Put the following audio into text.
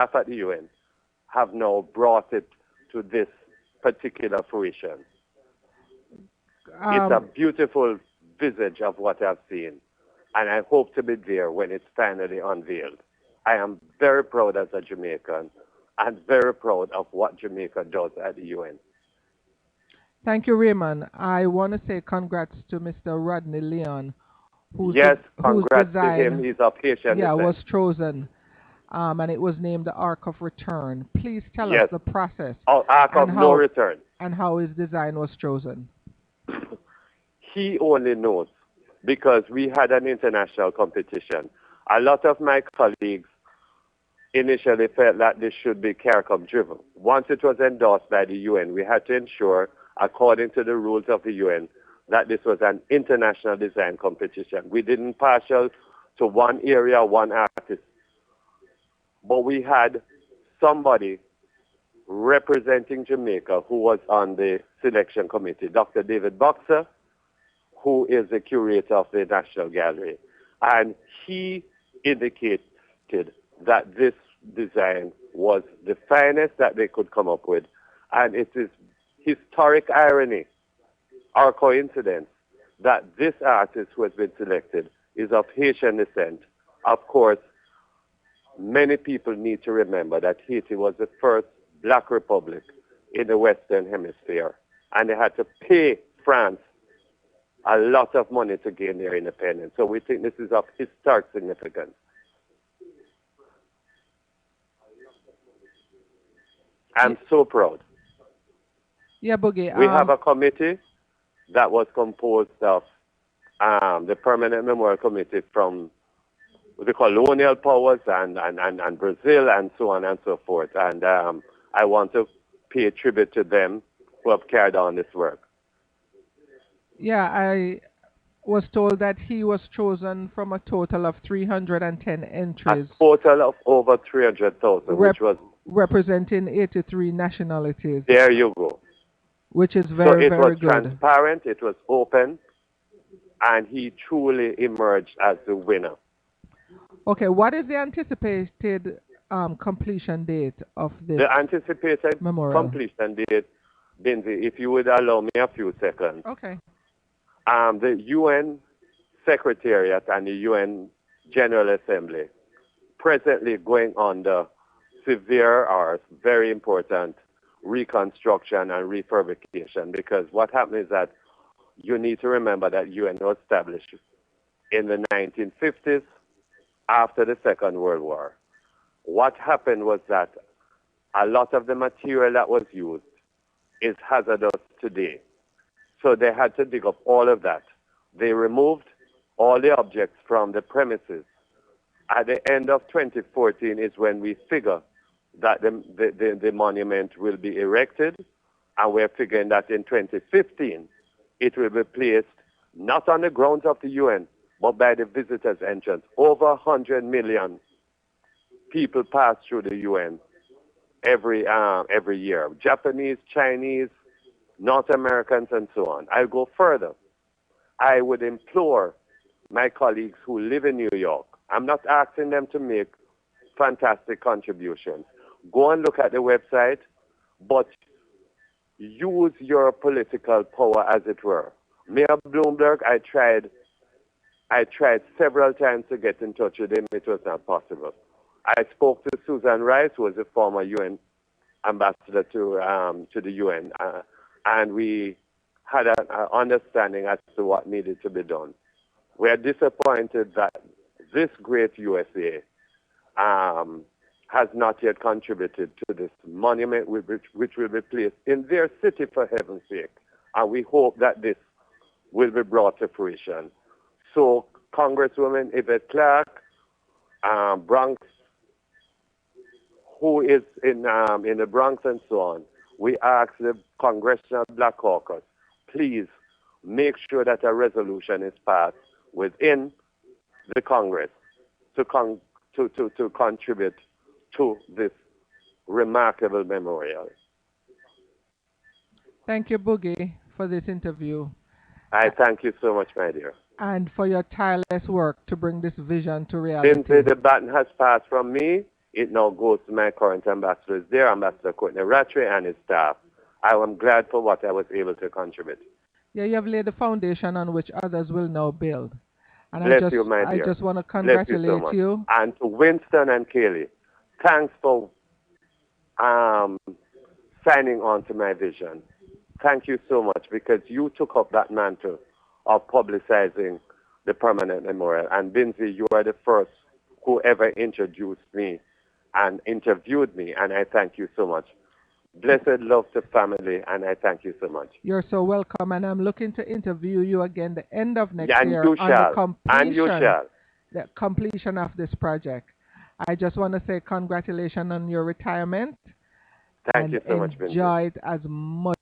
staff at the UN have now brought it to this particular fruition. It's a beautiful visage of what I've seen, and I hope to be there when it's finally unveiled. I am very proud as a Jamaican and very proud of what Jamaica does at the UN. Thank you, Raymond. I want to say congrats to Mr. Rodney Leon, Yes, whose congrats to him. design, He's of Haitian yeah, was descent. chosen, and it was named the Ark of Return. Please tell us Yes, the process Ark and of no how return. his design was chosen. He only knows because we had an international competition. A lot of my colleagues initially felt that this should be CARICOM driven. Once it was endorsed by the UN, we had to ensure, according to the rules of the UN, that this was an international design competition. We didn't partial to one area, one artist, but we had somebody representing Jamaica who was on the selection committee, Dr. David Boxer, who is the curator of the National Gallery. And he indicated that this design was the finest that they could come up with. And it is historic irony or coincidence that this artist who has been selected is of Haitian descent. Of course, many people need to remember that Haiti was the first black republic in the Western Hemisphere. And they had to pay France a lot of money to gain their independence. So we think this is of historic significance. I'm so proud. Yeah, Boogie. We have a committee that was composed of the Permanent Memorial Committee from the colonial powers and Brazil and so on and so forth. And I want to pay tribute to them who have carried on this work. Yeah, I was told that he was chosen from a total of 310 entries. A total of over 300,000, which was representing 83 nationalities. There you go. Which is very, very good. It was transparent, it was open, and he truly emerged as the winner. Okay, what is the anticipated completion date of this? The anticipated memorial completion date, Binzi, if you would allow me a few seconds. Okay. The UN Secretariat and the UN General Assembly presently going under severe or very important reconstruction and refurbishment, because what happened is that you need to remember that UN was established in the 1950s after the Second World War. What happened was that a lot of the material that was used is hazardous today. So they had to dig up all of that. They removed all the objects from the premises. At the end of 2014 is when we figure that the monument will be erected, and we're figuring that in 2015 it will be placed not on the grounds of the UN, but by the visitors' entrance. Over 100 million people pass through the UN every year. Japanese, Chinese, North Americans, and so on. I'll go further. I would implore my colleagues who live in New York, I'm not asking them to make fantastic contributions. Go and look at the website, but use your political power, as it were. Mayor Bloomberg, I tried several times to get in touch with him. It was not possible. I spoke to Susan Rice, who was a former UN ambassador to the UN, and we had an understanding as to what needed to be done. We are disappointed that this great USA has not yet contributed to this monument, which will be placed in their city, for heaven's sake. And we hope that this will be brought to fruition. So, Congresswoman Yvette Clarke, Bronx, who is in the Bronx and so on, we ask the Congressional Black Caucus, please make sure that a resolution is passed within the Congress to contribute to this remarkable memorial. Thank you, Boogie, for this interview. I thank you so much, my dear. And for your tireless work to bring this vision to reality. Since the baton has passed from me, It now goes to my current ambassadors there, Ambassador Courtney Rattray and his staff. I am glad for what I was able to contribute. Yeah, you have laid the foundation on which others will now build. And Bless you, my I dear. just want to Bless you so congratulate much. you. And to Winston and Kaylee, thanks for um, signing on to my vision. Thank you so much because you took up that mantle of publicizing the permanent memorial. And Binzi, you are the first who ever introduced me and interviewed me, and I thank you so much. Blessed love to family, and I thank you so much. You're so welcome, and I'm looking to interview you again the end of next Yeah, and year you on shall, and you shall. the completion of this project. I just want to say congratulations on your retirement Thank and you so much, Binzi. enjoy it as much